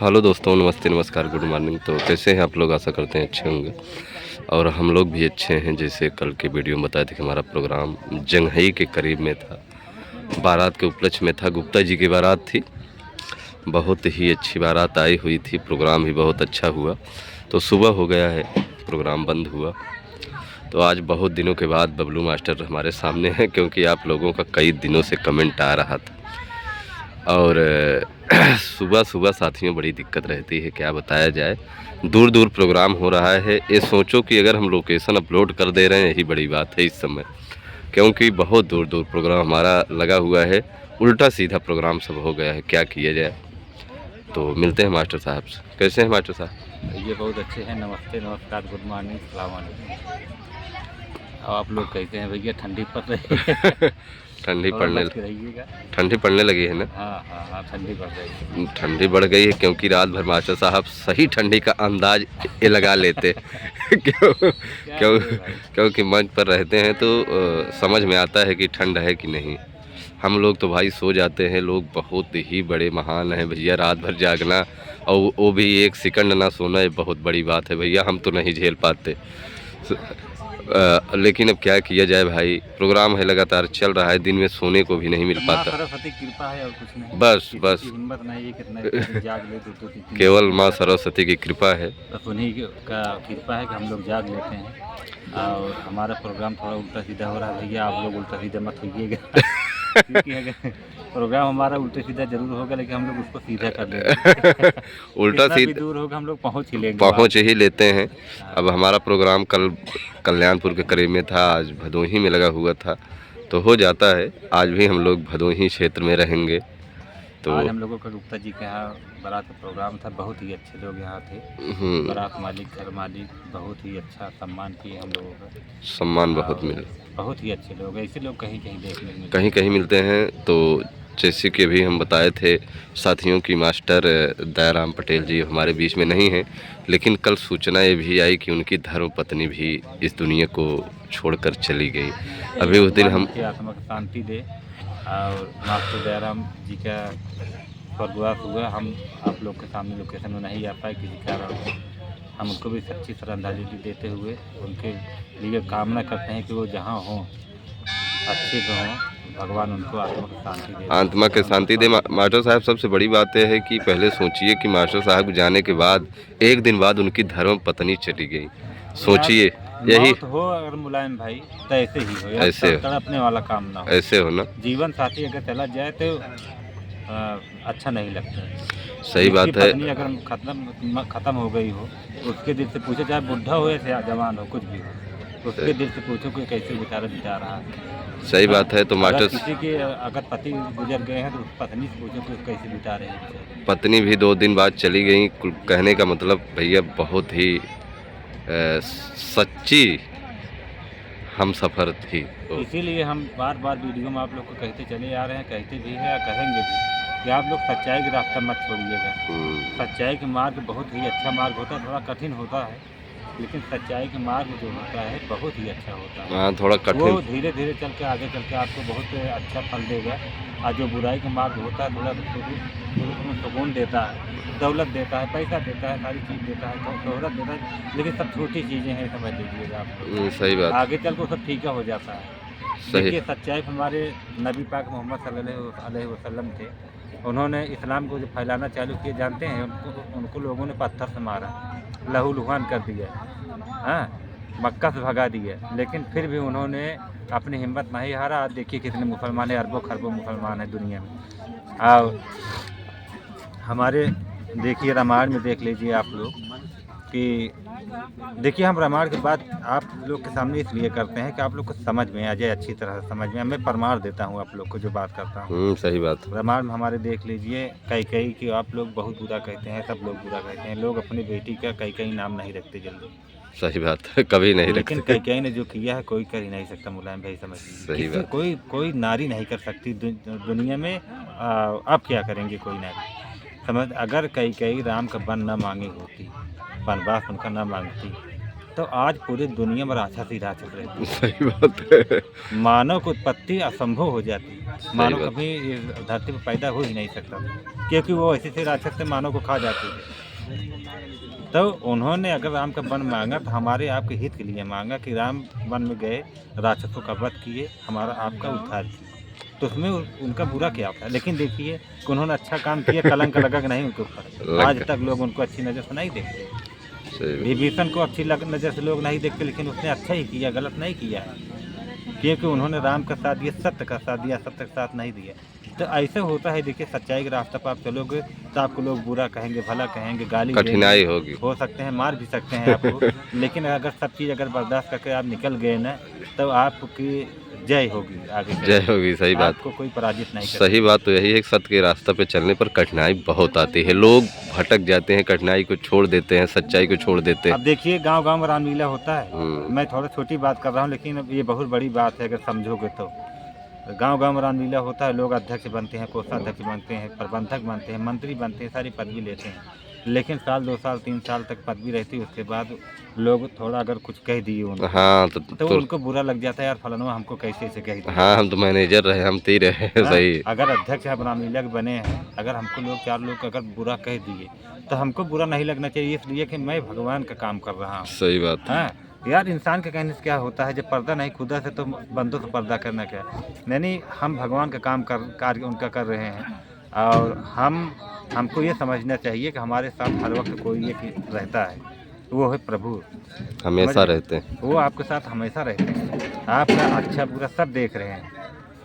Hello दोस्तों, नमस्ते, नमस्कार, गुड मॉर्निंग। तो कैसे हैं आप लोग? आशा करते हैं अच्छे होंगे और हम लोग भी अच्छे हैं। जैसे कल के वीडियो में बताए थे कि हमारा प्रोग्राम जंघई के करीब में था, बारात के उपलक्ष्य में था। गुप्ता जी की बारात थी, बहुत ही अच्छी बारात आई हुई थी, प्रोग्राम भी बहुत अच्छा हुआ। तो सुबह हो गया है, प्रोग्राम बंद हुआ। तो आज बहुत दिनों के बाद बबलू मास्टर हमारे सामने हैं, क्योंकि आप लोगों का कई दिनों से कमेंट आ रहा था। और सुबह सुबह साथियों बड़ी दिक्कत रहती है, क्या बताया जाए। दूर दूर प्रोग्राम हो रहा है। ये सोचो कि अगर हम लोकेशन अपलोड कर दे रहे हैं, यही बड़ी बात है इस समय, क्योंकि बहुत दूर दूर प्रोग्राम हमारा लगा हुआ है। उल्टा सीधा प्रोग्राम सब हो गया है, क्या किया जाए। तो मिलते हैं मास्टर साहब से। कैसे हैं मास्टर साहब? ये बहुत अच्छे हैं। नमस्ते, नमस्कार, गुड मॉर्निंग, सलाम वालेकुम। अब आप लोग कहते हैं भैया ठंडी पड़ रही है ठंडी थोड़ा पड़ने बच के रहिएगा। ठंडी पड़ने लगी है ना? हाँ हाँ हाँ, ठंडी पड़ रही है। ठंडी बढ़ गई है, क्योंकि रात भर मास्टर साहब सही ठंडी का अंदाज ये लगा लेते क्यों क्या क्यों करें भाई। क्योंकि मंच पर रहते हैं तो समझ में आता है कि ठंड है कि नहीं। हम लोग तो भाई सो जाते हैं, लोग बहुत ही बड़े महान हैं भैया। रात भर जागना और वो भी एक सेकंड ना सोना, ये बहुत बड़ी बात है भैया, हम तो नहीं झेल पाते। लेकिन अब क्या किया जाए भाई, प्रोग्राम है, लगातार चल रहा है, दिन में सोने को भी नहीं मिल माँ पाता। सरस्वती की कृपा है और कुछ नहीं। बस किसी बस की हिम्मत नहीं है कितना जाग ले दो तीन केवल घंटे माँ तक। सरस्वती की कृपा है। बस उन्हीं का कृपा है कि हम लोग जाग लेते हैं और हमारा प्रोग्राम थोड़ा उल्टा सीधा हो रहा है। भैया आप लोग उल्टा सीधा मत होइएगा क्योंकि अगर प्रोग्राम हमारा उल्टे सीधा जरूर होगा, लेकिन हम लोग उसको सीधा कर लेंगे उल्टा कितना भी सीधा दूर होगा हम लोग पहुंच ही लेंगे पहुँच वहाँ। ही लेते हैं। हाँ, अब हमारा प्रोग्राम कल कल्याणपुर के करीब में था, आज भदोही में लगा हुआ था, तो हो जाता है। आज भी हम लोग भदोही क्षेत्र में रहेंगे। तो आज हम लोगों का गुप्ता जी के यहाँ बारात का प्रोग्राम था। बहुत ही अच्छे लोग यहाँ थे। बारात मालिक, घर मालिक बहुत ही अच्छा सम्मान किए हम लोगों का। सम्मान बहुत और मिले, बहुत ही अच्छे लोग, ऐसे लोग कहीं कहीं देखने को मिलते कहीं कहीं मिलते हैं। तो जैसे कि अभी हम बताए थे साथियों की, मास्टर दयाराम पटेल जी हमारे बीच में नहीं हैं, लेकिन कल सूचना ये भी आई कि उनकी धर्मपत्नी भी इस दुनिया को छोड़कर चली गई। अभी उस दिन भगवान हम उनकी आत्मा को शांति दे और मास्टर दयाराम जी का स्वर्गवास हुआ। हम आप लोग के सामने लोकेशन में नहीं आ पाए किसी कारण से। हम उनको भी सच्ची श्रद्धांजलि देते हुए उनके लिए कामना करते हैं कि वो जहाँ हों अच्छे से हों, भगवान उनको आत्मा को शांति दे। आत्मा के शांति दे। मास्टर साहब, सबसे बड़ी बात यह है कि पहले सोचिए कि मास्टर साहब जाने के बाद एक दिन बाद उनकी धर्म पत्नी चली गई। सोचिए, यही मौत हो अगर मुलायम भाई तो ऐसे ही हो, या ऐसे तड़पने वाला काम ना हो। ऐसे हो ना। जीवन साथी अगर चला जाए तो अच्छा नहीं लगता। सही जिसकी बात है। पत्नी अगर खत्म हो गई हो, उसके दिल से पूछो, चाहे बुढ़ा हो या जवान हो, कुछ भी हो, उसके दिल से पूछो कि कैसे बेचारा बिता रहा है। सही बात है। तो अगर मास्टर किसी के अगर पति गुजर गए हैं तो उस पत्नी से पूछो कि कैसे बिता रहे हैं बेचारे। पत्नी भी 2 दिन बाद चली गई। कहने का मतलब भैया बहुत ही सच्ची हम सफ़र थी। तो इसीलिए हम बार बार वीडियो में आप लोग को कहते चले आ रहे हैं, कहते भी हैं, कहेंगे भी कि आप लोग सच्चाई का रास्ता मत छोड़िएगा। सच्चाई के मार्ग बहुत ही अच्छा मार्ग होता है, थोड़ा कठिन होता है, लेकिन सच्चाई के मार्ग जो होता है बहुत ही अच्छा होता है। हाँ, थोड़ा वो कठिन। धीरे धीरे चल के आगे चल के आपको बहुत अच्छा फल देगा। और जो बुराई का मार्ग होता है थोड़ा शुरू में सुकून देता है, दौलत देता है, पैसा देता है, सारी चीज़ देता है, शोहरत देता है, लेकिन सब छोटी चीज़ें हैं, समझ लीजिएगा आप। सही बात। आगे चल के सब फीका हो जाता है। सही। देखिए सच्चाई हमारे नबी पाक मोहम्मद सल्लल्लाहु अलैहि वसल्लम थे। उन्होंने इस्लाम को जो फैलाना चालू किया, जानते हैं उनको लोगों ने पत्थर से मारा, लहूलुहान कर दिया, हाँ, मक्का से भगा दिया, लेकिन फिर भी उन्होंने अपनी हिम्मत नहीं हारा। आज देखिए कितने मुसलमान हैं, अरबों खरबों मुसलमान हैं दुनिया में। और हमारे देखिए रामायण में देख लीजिए आप लोग कि देखिए, हम रामायण की बात आप लोग के सामने इसलिए करते हैं कि आप लोग को समझ में आ जाए, अच्छी तरह से समझ में। मैं प्रमाण देता हूँ आप लोग को जो बात करता हूँ। सही बात। रामायण में हमारे देख लीजिए कई कि आप लोग बहुत बुरा कहते हैं, सब लोग बुरा कहते हैं। लोग अपनी बेटी का कई नाम नहीं रखते जल्दी। सही बात है, कभी नहीं लेकिन रखते। कई ने जो किया है कोई कर ही नहीं सकता मुलायम भाई, समझ सही लीजिए। बात। कोई नारी नहीं कर सकती दुनिया में। अब क्या करेंगे कोई नारी, समझ। अगर कई राम का वन न मांगे होती, वनवास उनका न मांगती, तो आज पूरी दुनिया में राक्षस ही राक्षस रहते सही बात है। हैं। मानव की उत्पत्ति असंभव हो जाती है। मानव बात। कभी इस धरती पर पैदा हो ही नहीं सकता, क्योंकि वो ऐसे से राक्षस से मानव को खा जाते थे। तो उन्होंने अगर राम का वन मांगा तो हमारे आपके हित के लिए मांगा कि राम वन में गए, राक्षसों का वध किए, हमारा आपका उद्धार किए। तो उसमें उनका बुरा क्या था? लेकिन देखिए कि उन्होंने अच्छा काम किया, कलंक लगा कि नहीं उनके ऊपर। आज लगा। तक लोग उनको अच्छी नज़र से नहीं देखते। सही बात। विभीषण को अच्छी नज़र से लोग नहीं देखते, लेकिन उसने अच्छा ही किया, गलत नहीं किया है, क्योंकि उन्होंने राम का साथ दिया, सत्य का साथ दिया, सत्य का साथ नहीं दिया। तो ऐसे होता है। देखिए सच्चाई के रास्ते पर आप चलोगे तो आपको लोग बुरा कहेंगे, भला कहेंगे, गाली कठिनाई देंगे, होगी। हो सकते हैं मार भी सकते हैं आपको। लेकिन अगर सब चीज़ अगर बर्दाश्त करके आप निकल गए ना, तो आपकी जय होगी आगे चल जय के। होगी। सही बात। आपको कोई पराजित नहीं कर सही बात तो यही है कि सत्य के रास्ते पे चलने पर कठिनाई बहुत आती है, लोग भटक जाते हैं, कठिनाई को छोड़ देते हैं, सच्चाई को छोड़ देते अब हैं। देखिए गांव-गांव में रामलीला होता है। हम्म। मैं थोड़ा छोटी बात कर रहा हूँ, लेकिन अब ये बहुत बड़ी बात है अगर समझोगे तो। गांव-गांव में रामलीला होता है, लोग अध्यक्ष बनते हैं, कोषाध्यक्ष बनते हैं, प्रबंधक बनते हैं, मंत्री बनते हैं, सारी पदवी लेते हैं। लेकिन साल 2 साल 3 साल तक पदवी रहती है, उसके बाद लोग थोड़ा अगर कुछ कह दिए उनको, हाँ तो उनको बुरा लग जाता है, यार फलाना हमको कैसे ऐसे कह दिया। हाँ, हम तो मैनेजर रहे, हम ती रहे। हाँ, सही। अगर अध्यक्ष आप रामलीला के बने हैं, अगर हमको लोग 4 लोग अगर बुरा कह दिए, तो हमको बुरा नहीं लगना चाहिए, इसलिए कि मैं भगवान का काम कर रहा हूँ। सही बात। हाँ, यार इंसान के कहने से क्या होता है, जब पर्दा नहीं खुदा से तो बंदों से पर्दा करना क्या। नहीं, हम भगवान का काम कार्य उनका कर रहे हैं, और हमको ये समझना चाहिए कि हमारे साथ हर वक्त कोई एक रहता है, वो है प्रभु। हमेशा समझ- रहते हैं। वो आपके साथ हमेशा रहते हैं, आपका अच्छा बुरा सब देख रहे हैं।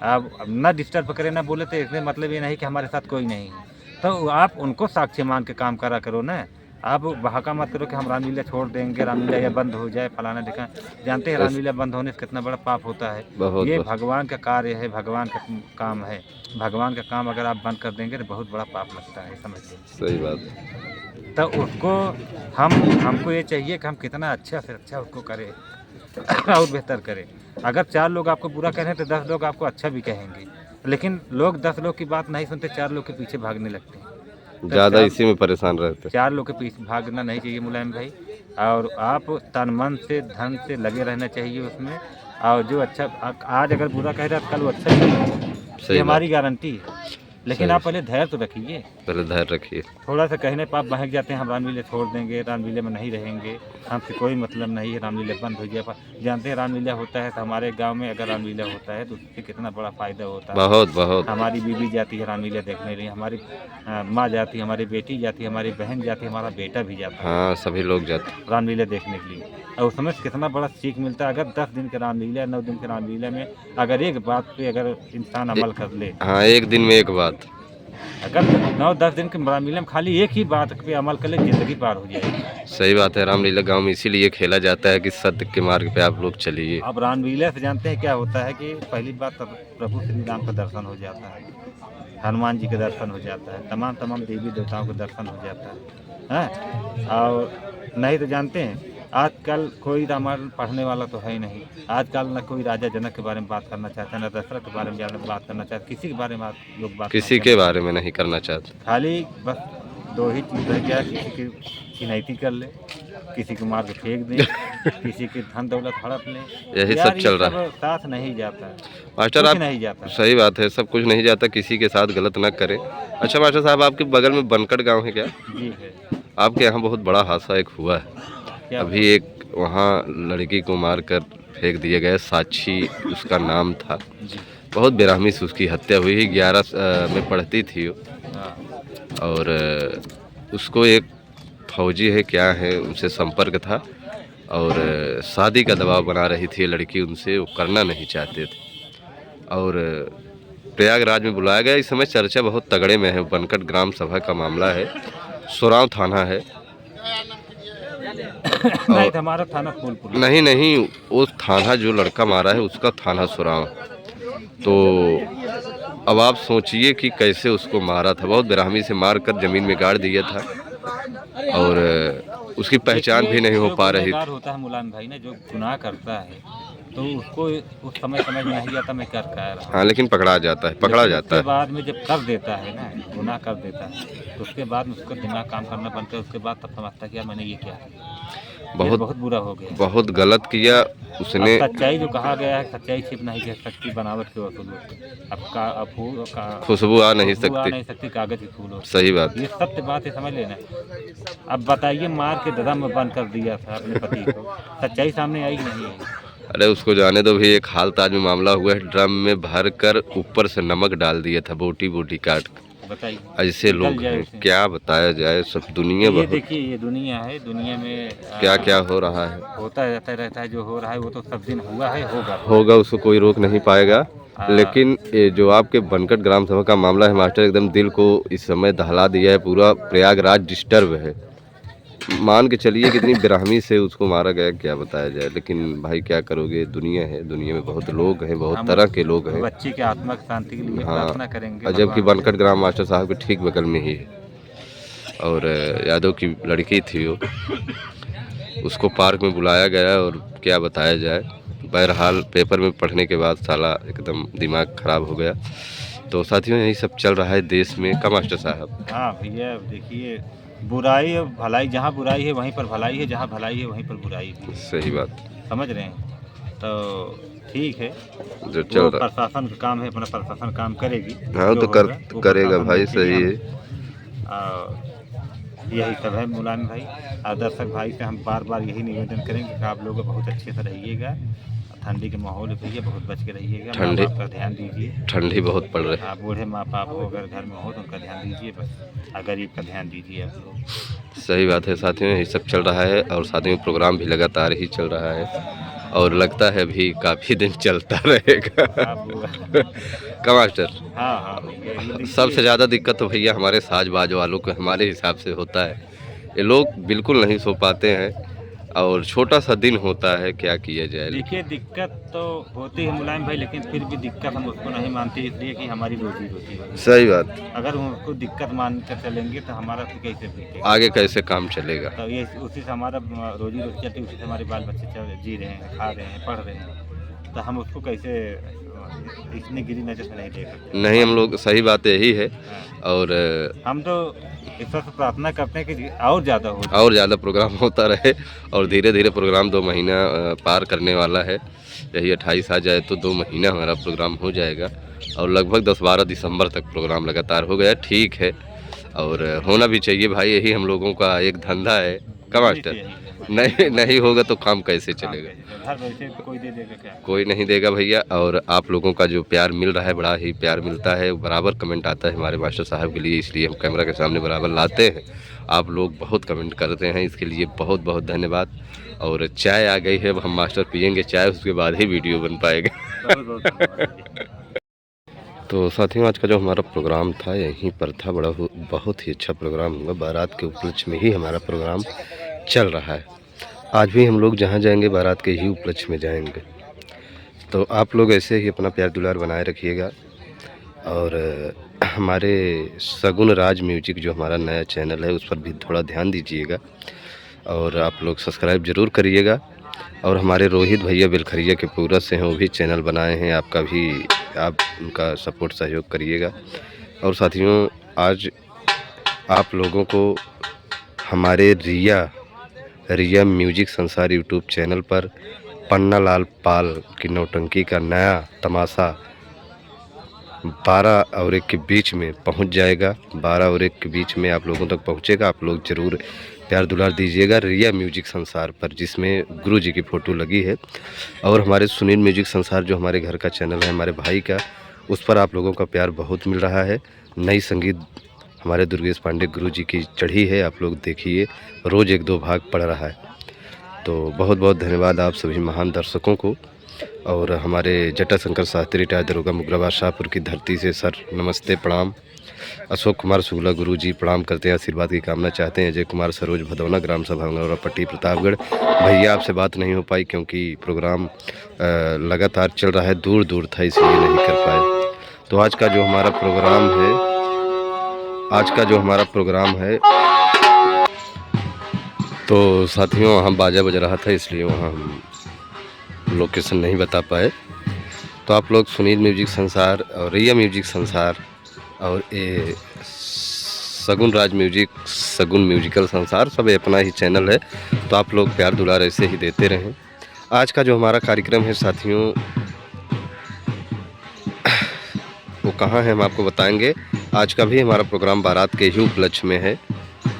आप ना डिस्टर्ब करें ना बोले, तो इसमें मतलब ये नहीं कि हमारे साथ कोई नहीं है। तो आप उनको साक्षी मान के काम करा करो ना। आप बहाका मत करो कि हम रामलीला छोड़ देंगे, रामलीला या बंद हो जाए, फलाना ढिकाना। जानते हैं रामलीला बंद होने से कितना बड़ा पाप होता है। बहुत ये बहुत। भगवान का कार्य है, भगवान का काम है। भगवान का काम अगर आप बंद कर देंगे तो बहुत बड़ा पाप लगता है, समझ लीजिए। सही बात है। तो उसको हमको ये चाहिए कि हम कितना अच्छा से अच्छा उसको करें और बेहतर करें। अगर 4 लोग आपको बुरा कह रहे हैं तो 10 लोग आपको अच्छा भी कहेंगे, लेकिन लोग 10 लोग की बात नहीं सुनते, 4 लोग के पीछे भागने लगते हैं। तो ज़्यादा 4 इसी में परेशान रहते 4 लोग के पीछे भागना नहीं चाहिए मुलायम भाई, और आप तन मन से धन से लगे रहना चाहिए उसमें। और जो अच्छा आज अगर बुरा कह रहा है, कल वो अच्छा भी कहेगा, हैं। ये सही बात। हमारी गारंटी है। लेकिन सही। आप पहले धैर्य तो रखिए। पहले धैर्य रखिए। थोड़ा सा कहने पाप बहक जाते हैं, हम रामलीला छोड़ देंगे, रामलीला में नहीं रहेंगे, हमसे कोई मतलब नहीं है, रामलीला बंद हो जाए। पर जानते हैं रामलीला होता है तो हमारे गांव में अगर रामलीला होता है तो उससे कितना बड़ा फ़ायदा होता है। बहुत बहुत। हमारी बीवी जाती है रामलीला देखने के लिए, हमारी माँ जाती है, हमारी बेटी जाती है, हमारी बहन जाती है, हमारा बेटा भी जाता है हाँ, सभी लोग जाते हैं। रामलीला देखने के लिए। और उसमें कितना बड़ा सीख मिलता है। अगर 10 दिन के रामलीला, 9 दिन के रामलीला में अगर एक बात पे अगर इंसान अमल कर ले, हाँ, एक दिन में एक बात। अगर 9-10 दिन के रामलीला में खाली एक ही बात पे अमल कर ले, ज़िंदगी पार हो जाएगी। सही बात है। रामलीला गांव में इसीलिए खेला जाता है कि सत्य के मार्ग पे आप लोग चलिए। अब रामलीला से जानते हैं क्या होता है कि पहली बात तो प्रभु श्री राम का दर्शन हो जाता है, हनुमान जी का दर्शन हो जाता है, तमाम देवी देवताओं का दर्शन हो जाता है, हैं? और नहीं तो जानते हैं आजकल कोई रामायण पढ़ने वाला तो है ही नहीं। आजकल न कोई राजा जनक के बारे में बात करना चाहता है, न दशरथ के बारे में बात करना चाहता, किसी के बारे में लोग बात किसी नहीं के करना बारे में नहीं करना चाहते। चाहते। खाली बस 2 ही चीज़ रह गया, किसी की चिन्हैती कर ले, किसी को मार के फेंक दें, किसी की धन दौलत हड़प लें। यही यार सब चल ये रहा है। साथ नहीं जाता है, मास्टर कुछ आप। नहीं जाता। सही बात है, सब कुछ नहीं जाता, किसी के साथ गलत ना करें। अच्छा मास्टर साहब, आपके बगल में बनकट गांव है क्या? जी है। आपके यहाँ बहुत बड़ा हादसा एक हुआ है। क्या अभी एक वहाँ लड़की को मार कर फेंक दिए गए, साक्षी उसका नाम था। जी। बहुत बेरहमी से उसकी हत्या हुई। 11 में पढ़ती थी वो, हाँ। और उसको एक फौजी है क्या है उनसे संपर्क था, और शादी का दबाव बना रही थी लड़की उनसे, वो करना नहीं चाहते थे। और प्रयागराज में बुलाया गया। इस समय चर्चा बहुत तगड़े में है। बनकट ग्राम सभा का मामला है, सोराव थाना है। नहीं तो हमारा थाना फूलपुर। नहीं नहीं, वो थाना जो लड़का मारा है उसका थाना सोराव। तो अब आप सोचिए कि कैसे उसको मारा था। बहुत बेरहमी से मार कर ज़मीन में गाड़ दिया था, और उसकी पहचान भी नहीं हो पा रही थी। गुनहगार होता है मुलायम भाई ने, जो गुनाह करता है तो उसको उस समय समझ में नहीं आता मैं कर क्या रहा हूँ। हाँ, लेकिन पकड़ा जाता है, पकड़ा लेकिन जाता उसके है। बाद में जब कर देता है ना, गुनाह कर देता है, तो उसके बाद में उसका दिमाग काम करना बनता है। उसके बाद तब समझता है कि यार मैंने ये क्या किया। बहुत बहुत बुरा हो गया। बहुत गलत किया उसने। अब सच्चाई जो कहा गया है, सच्चाई छिप नहीं कह सकती, बनावट के वसूल होती। अब फूल का खुशबू आ नहीं खुशबू आ सकती। नहीं सकती, कागज की फूल होती। सही बात। ये सत्य बात है, समझ लेना। अब बताइए, मार के ड्रम में बंद कर दिया था अपने पति को, सच्चाई सामने आई नहीं है। अरे उसको जाने दो भी, एक हाल ताज में मामला हुआ है, ड्रम में भर कर ऊपर से नमक डाल दिया था, बोटी बोटी काट कर। बताइए, ऐसे निकल लोग जाए हैं, उसे। क्या बताया जाए। सब दुनिया ये बहुत देखिए, ये दुनिया है, दुनिया में क्या क्या हो रहा है, होता रहता है। जो हो रहा है वो तो सब दिन हुआ है, होगा। होगा, उसको कोई रोक नहीं पाएगा। आ, लेकिन ये जो आपके बनकट ग्राम सभा का मामला है मास्टर, एकदम दिल को इस समय दहला दिया है। पूरा प्रयागराज डिस्टर्ब है। मान के चलिए कितनी बेरहमी से उसको मारा गया, क्या बताया जाए। लेकिन भाई क्या करोगे, दुनिया है, दुनिया में बहुत लोग हैं, बहुत हम तरह के लोग हैं। बच्ची के आत्मा की शांति के लिए हाँ, प्रार्थना करेंगे और जबकि भगवान से। बनकट ग्राम मास्टर साहब के ठीक बगल में ही है। और यादव की लड़की थी वो, उसको पार्क में बुलाया गया और क्या बताया जाए। बहरहाल पेपर में पढ़ने के बाद साला एकदम दिमाग खराब हो गया। तो साथियों यही सब चल रहा है देश में का मास्टर साहब। हाँ भैया, देखिए, बुराई और भलाई, जहाँ बुराई है वहीं पर भलाई है, जहाँ भलाई है वहीं पर बुराई भी है। सही बात। समझ रहे हैं? तो ठीक है, जो चल वो रहा, प्रशासन का काम है, अपना प्रशासन काम करेगी। हाँ जो तो होगा, वो करेगा प्रशासन भाई, देखेगी। सही हम है। यही सब है मुलायम भाई। और दर्शक भाई से हम बार बार यही निवेदन करेंगे कि आप लोग बहुत अच्छे से रहिएगा। ठंडी के माहौल है भैया, बहुत बच के रहिएगा। माँ ठंडी- बाप का ध्यान दीजिए। ठंडी बहुत पड़ रही है। आप बूढ़े माँ बाप हो अगर घर में हो तो उनका ध्यान दीजिए बस, और गरीब का ध्यान दीजिए आप लोग। सही बात है साथियों, यही सब चल रहा है। और साथियों प्रोग्राम भी लगातार ही चल रहा है और लगता है भी काफ़ी दिन चलता रहेगा। का मास्टर, हाँ हाँ भैया, ये देखिए, सबसे ज़्यादा दिक्कत तो भैया हमारे साजबाज वालों को हमारे हिसाब से होता है। ये लोग बिल्कुल नहीं सो पाते हैं और छोटा सा दिन होता है, क्या किया जाए। देखिए, दिक्कत तो होती है मुलायम भाई, लेकिन फिर भी दिक्कत हम उसको नहीं मानते, इसलिए कि हमारी रोजी रोटी है। सही बात। अगर हम उसको दिक्कत मान कर चलेंगे तो हमारा फिर कैसे बीतेगा? आगे कैसे काम चलेगा। तो ये उसी से हमारा रोजी रोटी चलती है, उसी से हमारे बाल बच्चे जी रहे हैं, खा रहे हैं, पढ़ रहे हैं। तो हम उसको कैसे इतनी गिरी नजर से नहीं देख सकते। नहीं, हम लोग, सही बात यही है। हाँ। और हम तो ईश्वर से प्रार्थना करते हैं कि और ज़्यादा हो। और ज़्यादा प्रोग्राम होता रहे। और धीरे धीरे प्रोग्राम 2 महीना पार करने वाला है। यही 28 आ जाए तो 2 महीना हमारा प्रोग्राम हो जाएगा और लगभग 10-12 दिसंबर तक प्रोग्राम लगातार हो गया। ठीक है, और होना भी चाहिए भाई, यही हम लोगों का एक धंधा है का मास्टर। नहीं नहीं होगा तो काम कैसे चलेगा। घर वैसे कोई दे देगा क्या? कोई नहीं देगा भैया। और आप लोगों का जो प्यार मिल रहा है, बड़ा ही प्यार मिलता है, बराबर कमेंट आता है हमारे मास्टर साहब के लिए, इसलिए हम कैमरा के सामने बराबर लाते हैं। आप लोग बहुत कमेंट करते हैं, इसके लिए बहुत बहुत धन्यवाद। और चाय आ गई है, अब हम मास्टर पियेंगे चाय, उसके बाद ही वीडियो बन पाएगा। बहुत बहुत धन्यवाद। तो साथियों आज का जो हमारा प्रोग्राम था यहीं पर था। बहुत ही अच्छा प्रोग्राम हुआ। बारात के उपलक्ष्य में ही हमारा प्रोग्राम चल रहा है। आज भी हम लोग जहाँ जाएंगे बारात के ही उपलक्ष्य में जाएंगे। तो आप लोग ऐसे ही अपना प्यार दुलार बनाए रखिएगा। और हमारे सगुन राज म्यूजिक जो हमारा नया चैनल है उस पर भी थोड़ा ध्यान दीजिएगा और आप लोग सब्सक्राइब ज़रूर करिएगा। और हमारे रोहित भैया बेलखरिया के पूरत से हैं, वो भी चैनल बनाए हैं, आपका भी आप उनका सपोर्ट सहयोग करिएगा। और साथियों आज आप लोगों को हमारे रिया म्यूजिक संसार यूट्यूब चैनल पर पन्ना लाल पाल की नौटंकी का नया तमाशा 12 और 1 के बीच में पहुंच जाएगा। 12 और 1 के बीच में आप लोगों तक पहुंचेगा। आप लोग ज़रूर प्यार दुलार दीजिएगा रिया म्यूजिक संसार पर, जिसमें गुरु जी की फ़ोटो लगी है। और हमारे सुनील म्यूजिक संसार जो हमारे घर का चैनल है हमारे भाई का, उस पर आप लोगों का प्यार बहुत मिल रहा है। नई संगीत हमारे दुर्गेश पांडे गुरु जी की चढ़ी है, आप लोग देखिए, रोज़ 1-2 भाग पड़ रहा है। तो बहुत बहुत धन्यवाद आप सभी महान दर्शकों को। और हमारे जटाशंकर शास्त्री रिटायर्ड दरोगा मुगराबाद शाहपुर की धरती से सर नमस्ते प्रणाम। अशोक कुमार शुक्ला गुरु जी प्रणाम करते हैं, आशीर्वाद की कामना चाहते हैं। अजय कुमार सरोज भदौना ग्राम सभा अंगनौरा पट्टी प्रतापगढ़। भैया आपसे बात नहीं हो पाई क्योंकि प्रोग्राम लगातार चल रहा है, दूर दूर था इसलिए नहीं कर पाए। तो आज का जो हमारा प्रोग्राम है तो साथियों वहाँ बाजा बज रहा था इसलिए वहाँ हम लोकेशन नहीं बता पाए। तो आप लोग सुनील म्यूजिक संसार और रिया म्यूजिक संसार और ये सगुन राज म्यूजिक, सगुन म्यूजिकल संसार, सब अपना ही चैनल है, तो आप लोग प्यार दुलार ऐसे ही देते रहें। आज का जो हमारा कार्यक्रम है साथियों, वो कहाँ है हम आपको बताएंगे। आज का भी हमारा प्रोग्राम बारात के ही उपलक्ष्य में है।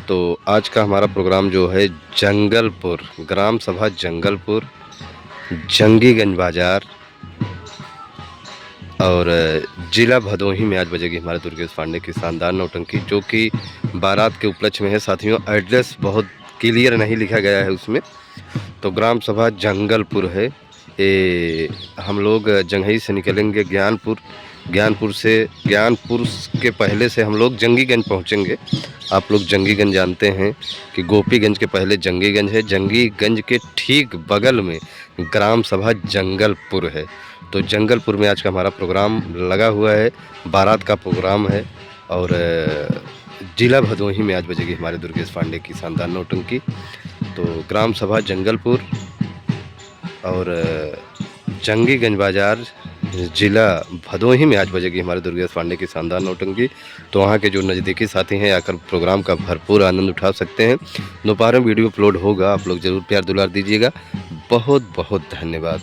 तो आज का हमारा प्रोग्राम जो है जंगलपुर, ग्राम सभा जंगलपुर, जंगीगंज बाज़ार और ज़िला भदोही में आज बजेगी हमारे दुर्गेश पांडे की शानदार नौटंकी, जो कि बारात के उपलक्ष्य में है। साथियों एड्रेस बहुत क्लियर नहीं लिखा गया है उसमें, तो ग्राम सभा जंगलपुर है। ये हम लोग जंघई से निकलेंगे ज्ञानपुर के पहले से हम लोग जंगीगंज पहुंचेंगे। आप लोग जंगीगंज जानते हैं कि गोपीगंज के पहले जंगीगंज है, जंगीगंज के ठीक बगल में ग्राम सभा जंगलपुर है। तो जंगलपुर में आज का हमारा प्रोग्राम लगा हुआ है, बारात का प्रोग्राम है और जिला भदोही में आज बजेगी हमारे दुर्गेश पांडे की शानदार नौटंकी। तो ग्राम सभा जंगलपुर और जंगीगंज बाज़ार, ज़िला भदोही में आज बजेगी हमारे दुर्गेश पांडे की शानदार नौटंकी। तो वहाँ के जो नज़दीकी साथी हैं आकर प्रोग्राम का भरपूर आनंद उठा सकते हैं। दोपहर में वीडियो अपलोड होगा, आप लोग ज़रूर प्यार दुलार दीजिएगा। बहुत बहुत धन्यवाद।